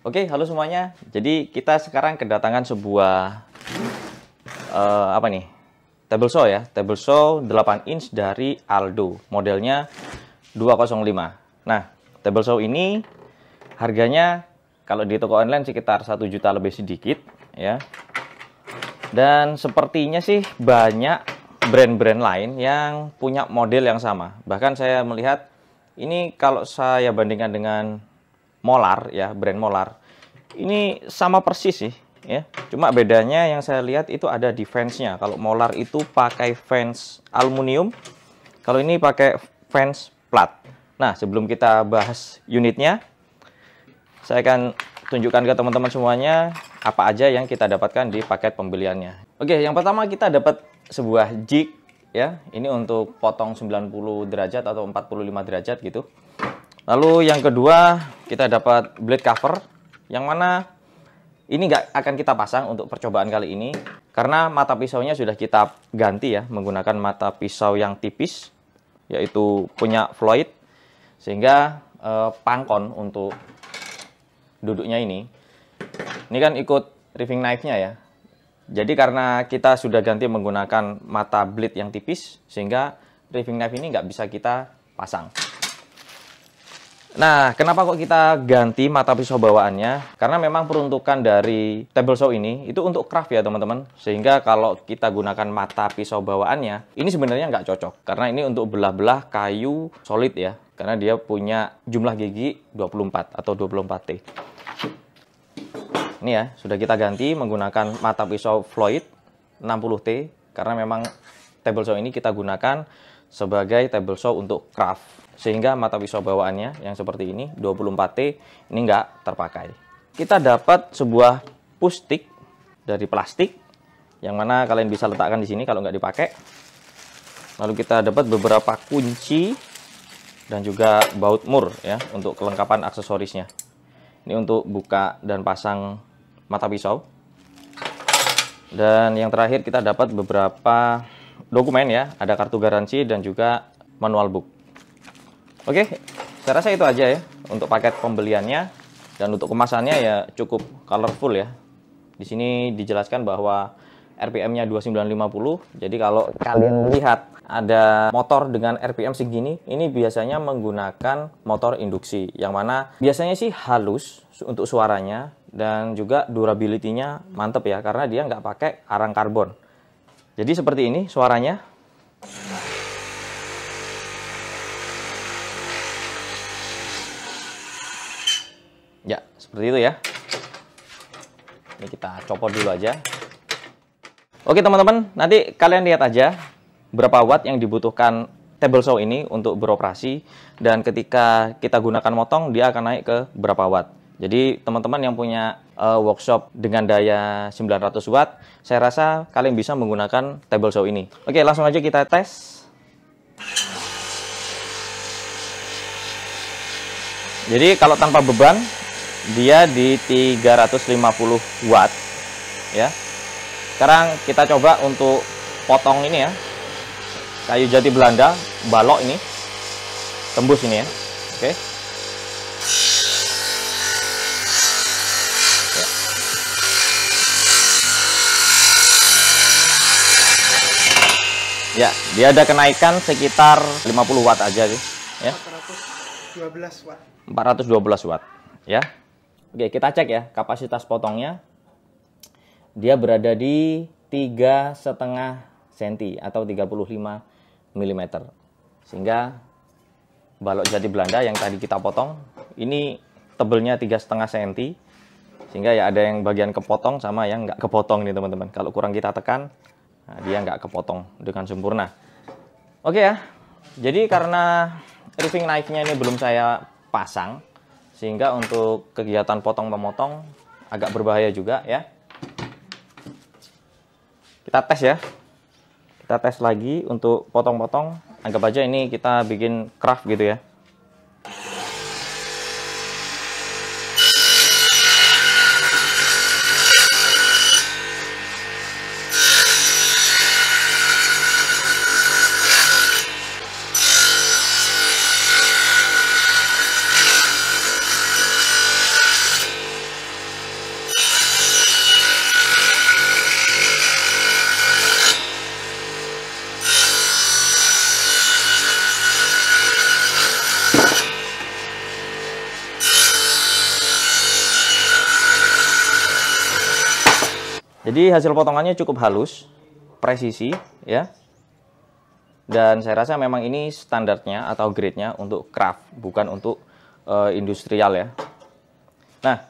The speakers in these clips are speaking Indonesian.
Oke, halo semuanya. Jadi kita sekarang kedatangan sebuah apa nih? Table saw ya. Table saw 8 inch dari Aldo. Modelnya 205. Nah, table saw ini harganya kalau di toko online sekitar 1 juta lebih sedikit ya. Dan sepertinya sih banyak brand-brand lain yang punya model yang sama. Bahkan saya melihat ini kalau saya bandingkan dengan Molar ya, brand Molar. Ini sama persis sih ya. Cuma bedanya yang saya lihat itu ada di fansnya. Kalau Molar itu pakai fans aluminium, kalau ini pakai fans plat. Nah, sebelum kita bahas unitnya, saya akan tunjukkan ke teman-teman semuanya apa aja yang kita dapatkan di paket pembeliannya. Oke, yang pertama kita dapat sebuah jig ya. Ini untuk potong 90 derajat atau 45 derajat gitu. Lalu yang kedua kita dapat blade cover, yang mana ini nggak akan kita pasang untuk percobaan kali ini karena mata pisaunya sudah kita ganti ya menggunakan mata pisau yang tipis, yaitu punya Floyd, sehingga pangkon untuk duduknya ini kan ikut riving knife-nya ya. Jadi karena kita sudah ganti menggunakan mata blade yang tipis, sehingga riving knife ini nggak bisa kita pasang. Nah, kenapa kok kita ganti mata pisau bawaannya? Karena memang peruntukan dari table saw ini itu untuk craft ya teman-teman. Sehingga kalau kita gunakan mata pisau bawaannya, ini sebenarnya nggak cocok. Karena ini untuk belah-belah kayu solid ya. Karena dia punya jumlah gigi 24 atau 24T. Ini ya, sudah kita ganti menggunakan mata pisau Floyd 60T. Karena memang table saw ini kita gunakan sebagai table saw untuk craft. Sehingga mata pisau bawaannya yang seperti ini 24T ini nggak terpakai. Kita dapat sebuah push stick dari plastik yang mana kalian bisa letakkan di sini kalau nggak dipakai. Lalu kita dapat beberapa kunci dan juga baut mur ya untuk kelengkapan aksesorisnya. Ini untuk buka dan pasang mata pisau. Dan yang terakhir kita dapat beberapa dokumen ya, ada kartu garansi dan juga manual book. Oke, saya rasa itu aja ya untuk paket pembeliannya, dan untuk kemasannya ya cukup colorful ya. Di sini dijelaskan bahwa RPM-nya 2950. Jadi kalau kalian melihat ada motor dengan RPM segini, ini biasanya menggunakan motor induksi, yang mana biasanya sih halus untuk suaranya dan juga durability-nya mantep ya, karena dia nggak pakai arang karbon. Jadi seperti ini suaranya. Ya, seperti itu ya. Ini kita copot dulu aja. Oke teman-teman, nanti kalian lihat aja berapa watt yang dibutuhkan table saw ini untuk beroperasi. Dan ketika kita gunakan motong, dia akan naik ke berapa watt. Jadi teman-teman yang punya workshop dengan daya 900 watt, saya rasa kalian bisa menggunakan table saw ini. Oke, langsung aja kita tes. Jadi kalau tanpa beban, dia di 350 watt ya. Sekarang kita coba untuk potong ini ya, kayu jati Belanda, balok ini, tembus ini ya. Oke ya, dia ada kenaikan sekitar 50 watt aja sih ya. 412 watt 412 watt ya. Oke, kita cek ya kapasitas potongnya. Dia berada di 3,5 cm atau 35 mm. Sehingga balok jati Belanda yang tadi kita potong, ini tebelnya 3,5 cm. Sehingga ya ada yang bagian kepotong sama yang nggak kepotong nih teman-teman. Kalau kurang kita tekan, nah dia nggak kepotong dengan sempurna. Oke ya, jadi karena riving knife-nya ini belum saya pasang, sehingga untuk kegiatan potong-memotong agak berbahaya juga ya. Kita tes ya. Kita tes lagi untuk potong-potong. Anggap aja ini kita bikin craft gitu ya. Jadi hasil potongannya cukup halus, presisi ya. Dan saya rasa memang ini standarnya atau grade-nya untuk craft, bukan untuk industrial ya. Nah,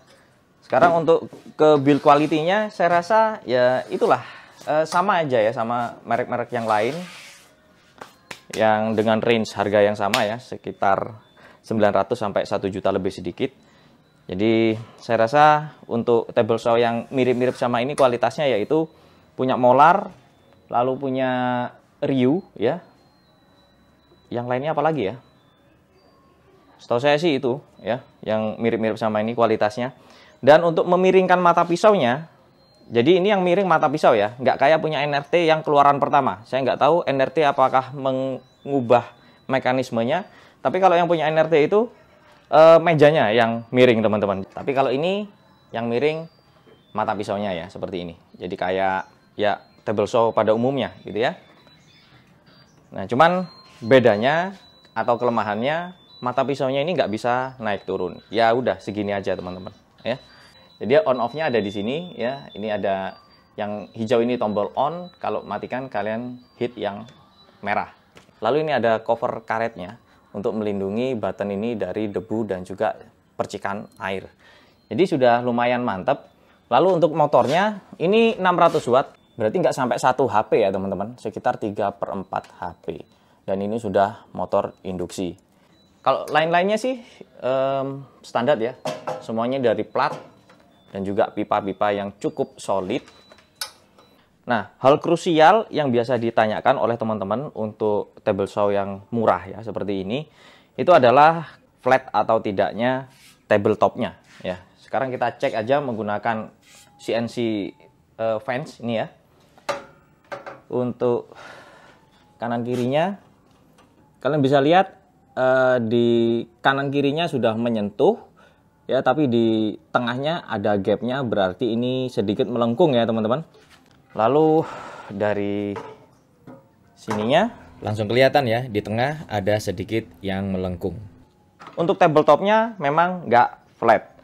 sekarang untuk ke build quality-nya saya rasa ya itulah sama aja ya sama merek-merek yang lain yang dengan range harga yang sama ya, sekitar 900 sampai 1 juta lebih sedikit. Jadi saya rasa untuk table saw yang mirip-mirip sama ini kualitasnya yaitu punya molar, lalu punya riu ya. Yang lainnya apa lagi ya? Setahu saya sih itu ya, yang mirip-mirip sama ini kualitasnya. Dan untuk memiringkan mata pisaunya, jadi ini yang miring mata pisau ya, nggak kayak punya NRT yang keluaran pertama. Saya nggak tahu NRT apakah mengubah mekanismenya, tapi kalau yang punya NRT itu mejanya yang miring teman-teman. Tapi kalau ini yang miring mata pisaunya ya, seperti ini. Jadi kayak ya table saw pada umumnya gitu ya. Nah cuman bedanya atau kelemahannya, mata pisaunya ini nggak bisa naik turun. Ya udah segini aja teman-teman ya. Jadi on off-nya ada di sini ya. Ini ada yang hijau ini tombol on, kalau matikan kalian hit yang merah. Lalu ini ada cover karetnya untuk melindungi button ini dari debu dan juga percikan air. Jadi sudah lumayan mantap. Lalu untuk motornya ini 600 watt, berarti nggak sampai 1 HP ya teman-teman, sekitar 3/4 HP. Dan ini sudah motor induksi. Kalau lain-lainnya sih standar ya, semuanya dari plat dan juga pipa-pipa yang cukup solid. Nah, hal krusial yang biasa ditanyakan oleh teman-teman untuk table saw yang murah ya seperti ini, itu adalah flat atau tidaknya tabletopnya ya. Sekarang kita cek aja menggunakan CNC fence ini ya. Untuk kanan kirinya, kalian bisa lihat di kanan kirinya sudah menyentuh ya, tapi di tengahnya ada gapnya, berarti ini sedikit melengkung ya teman-teman. Lalu dari sininya langsung kelihatan ya, di tengah ada sedikit yang melengkung. Untuk tabletopnya memang nggak flat,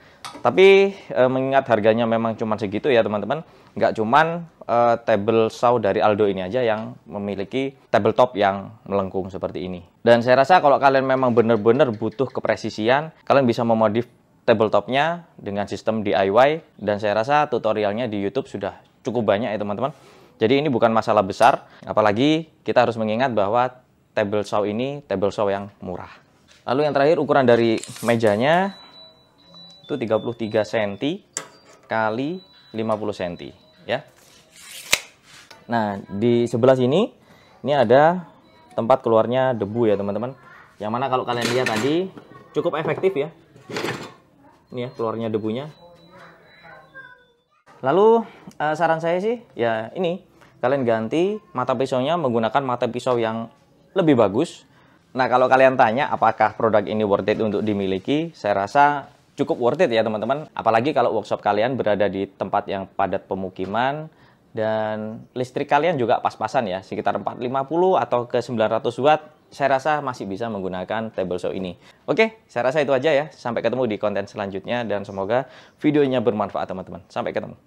tapi mengingat harganya memang cuma segitu ya teman-teman, nggak cuman table saw dari Aldo ini aja yang memiliki tabletop yang melengkung seperti ini. Dan saya rasa kalau kalian memang benar-benar butuh kepresisian, kalian bisa memodif tabletopnya dengan sistem DIY, dan saya rasa tutorialnya di YouTube sudah cukup banyak ya teman-teman. Jadi ini bukan masalah besar, apalagi kita harus mengingat bahwa table saw ini table saw yang murah. Lalu yang terakhir, ukuran dari mejanya itu 33 cm kali 50 cm ya. Nah, di sebelah sini ini ada tempat keluarnya debu ya teman-teman. Yang mana kalau kalian lihat tadi cukup efektif ya. Ini ya keluarnya debunya. Lalu saran saya sih ya ini, kalian ganti mata pisaunya menggunakan mata pisau yang lebih bagus. Nah kalau kalian tanya apakah produk ini worth it untuk dimiliki, saya rasa cukup worth it ya teman-teman. Apalagi kalau workshop kalian berada di tempat yang padat pemukiman dan listrik kalian juga pas-pasan ya, sekitar 450 atau ke 900 watt. Saya rasa masih bisa menggunakan table saw ini. Oke, saya rasa itu aja ya. Sampai ketemu di konten selanjutnya dan semoga videonya bermanfaat teman-teman. Sampai ketemu.